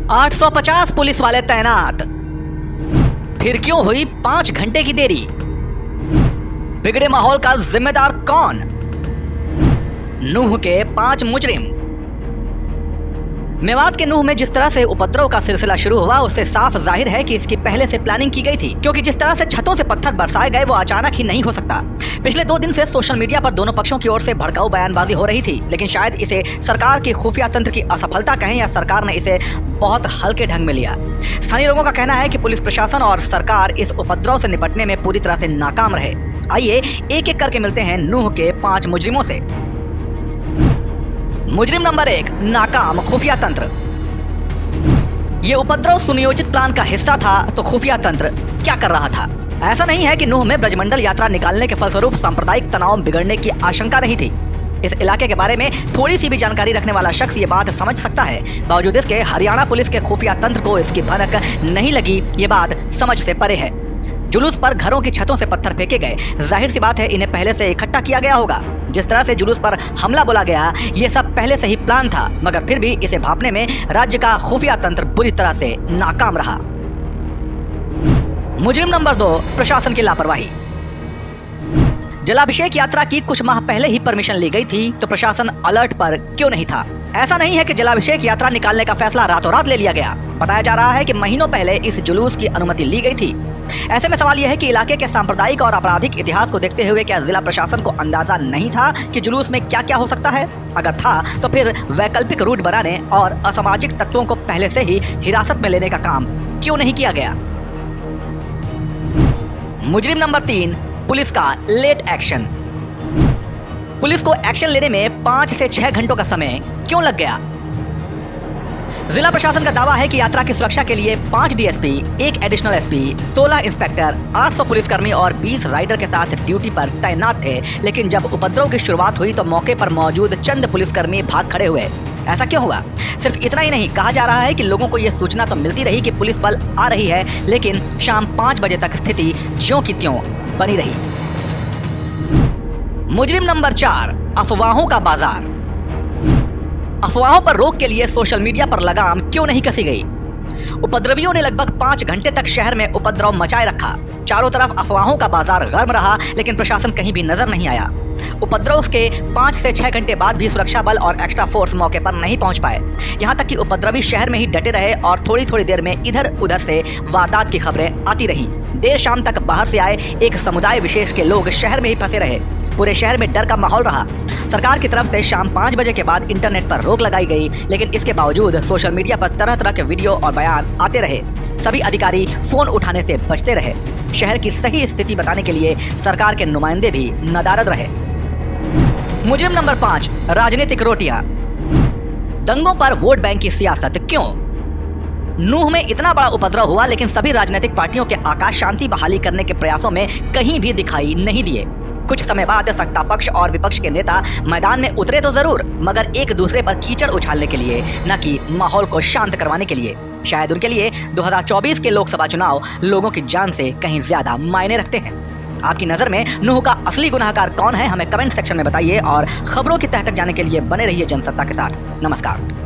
850 police वाले तैनात, फिर क्यों हुई 5 घंटे की देरी? बिगड़े माहौल का जिम्मेदार कौन? नूह के 5 मुजरिम। मेवात के नूह में जिस तरह से उपद्रव का सिलसिला शुरू हुआ उससे साफ जाहिर है कि इसकी पहले से प्लानिंग की गई थी, क्योंकि जिस तरह से छतों से पत्थर बरसाए गए वो अचानक ही नहीं हो सकता। पिछले 2 दिन से सोशल मीडिया पर दोनों पक्षों की ओर से भड़काऊ बयानबाजी हो रही थी, लेकिन शायद इसे सरकार के खुफिया तंत्र की असफलता कहें या सरकार ने इसे बहुत हल्के ढंग में लिया। स्थानीय लोगों का कहना है कि पुलिस प्रशासन और सरकार इस उपद्रव से निपटने में पूरी तरह से नाकाम रहे। आइए एक एक करके मिलते हैं नूह के 5 मुजरिमों से। मुजरिम नंबर 1, नाकाम खुफिया तंत्र। ये उपद्रव सुनियोजित प्लान का हिस्सा था तो खुफिया तंत्र क्या कर रहा था? ऐसा नहीं है कि नूह में ब्रजमंडल यात्रा निकालने के फलस्वरूप सांप्रदायिक तनाव बिगड़ने की आशंका नहीं थी। इस इलाके के बारे में थोड़ी सी भी जानकारी रखने वाला शख्स ये बात समझ सकता है। बावजूद इसके हरियाणा पुलिस के खुफिया तंत्र को इसकी भनक नहीं लगी, ये बात समझ से परे है। जुलूस पर घरों की छतों से पत्थर फेंके गए, जाहिर सी बात है इन्हें पहले से इकट्ठा किया गया होगा। जिस तरह से जुलूस पर हमला बोला गया ये सब पहले से ही प्लान था, मगर फिर भी इसे भांपने में राज्य का खुफिया तंत्र बुरी तरह से नाकाम रहा। मुजरिम नंबर 2, प्रशासन की लापरवाही। जलाभिषेक यात्रा की कुछ माह पहले ही परमिशन ली गई थी तो प्रशासन अलर्ट पर क्यों नहीं था? ऐसा नहीं है कि जलाभिषेक यात्रा निकालने का फैसला रातों रात ले लिया गया। बताया जा रहा है कि महीनों पहले इस जुलूस की अनुमति ली गई थी। ऐसे में सवाल यह है कि इलाके के सांप्रदायिक और आपराधिक इतिहास को देखते हुए क्या जिला प्रशासन को अंदाजा नहीं था कि जुलूस में क्या क्या हो सकता है? अगर था तो फिर वैकल्पिक रूट बनाने और असामाजिक तत्वों को पहले से ही हिरासत में लेने का काम क्यों नहीं किया गया? मुजरिम नंबर 3, पुलिस का लेट एक्शन। पुलिस को एक्शन लेने में 5 से 6 घंटों का समय क्यों लग गया? जिला प्रशासन का दावा है कि यात्रा की सुरक्षा के लिए 5 डीएसपी, 1 एडिशनल एसपी, 16 इंस्पेक्टर, 800 पुलिसकर्मी और 20 राइडर के साथ ड्यूटी पर तैनात थे। लेकिन जब उपद्रव की शुरुआत हुई तो मौके पर मौजूद चंद पुलिसकर्मी भाग खड़े हुए। ऐसा क्यों हुआ? सिर्फ इतना ही नहीं, कहा जा रहा है कि लोगों को यह सूचना तो मिलती रही कि पुलिस बल आ रही है, लेकिन शाम 5 बजे तक स्थिति ज्यों की त्यों बनी रही। मुजरिम नंबर 4, अफवाहों का बाजार। अफवाहों पर रोक के लिए सोशल मीडिया पर लगाम क्यों नहीं कसी गई? उपद्रवियों ने लगभग 5 घंटे तक शहर में उपद्रव मचाए रखा। चारों तरफ अफवाहों का बाजार गर्म रहा, लेकिन प्रशासन कहीं भी नजर नहीं आया। उपद्रव के 5 से 6 घंटे बाद भी सुरक्षा बल और एक्स्ट्रा फोर्स मौके पर नहीं पहुंच पाए। यहां तक कि उपद्रवी शहर में ही डटे रहे और थोड़ी थोड़ी देर में इधर उधर से वारदात की खबरें आती रहीं। देर शाम तक बाहर से आए एक समुदाय विशेष के लोग शहर में ही फंसे रहे। पूरे शहर में डर का माहौल रहा। सरकार की तरफ से शाम 5 बजे के बाद इंटरनेट पर रोक लगाई गई, लेकिन इसके बावजूद सोशल मीडिया पर तरह तरह के वीडियो और बयान आते रहे। सभी अधिकारी फोन उठाने से बचते रहे। शहर की सही स्थिति बताने के लिए सरकार के नुमाइंदे भी नदारद रहे। मुजरिम नंबर 5, राजनीतिक रोटियां। दंगों पर वोट बैंक की सियासत क्यों? नूह में इतना बड़ा उपद्रव हुआ, लेकिन सभी राजनीतिक पार्टियों के आकाश शांति बहाली करने के प्रयासों में कहीं भी दिखाई नहीं दिए। कुछ समय बाद सत्ता पक्ष और विपक्ष के नेता मैदान में उतरे तो जरूर, मगर एक दूसरे पर कीचड़ उछालने के लिए, न कि माहौल को शांत करवाने के लिए। शायद उनके लिए 2024 के लोकसभा चुनाव लोगों की जान से कहीं ज्यादा मायने रखते हैं। आपकी नजर में नूह का असली गुनाहगार कौन है? हमें कमेंट सेक्शन में बताइए और खबरों की तह तक जाने के लिए बने रहिए जनसत्ता के साथ। नमस्कार।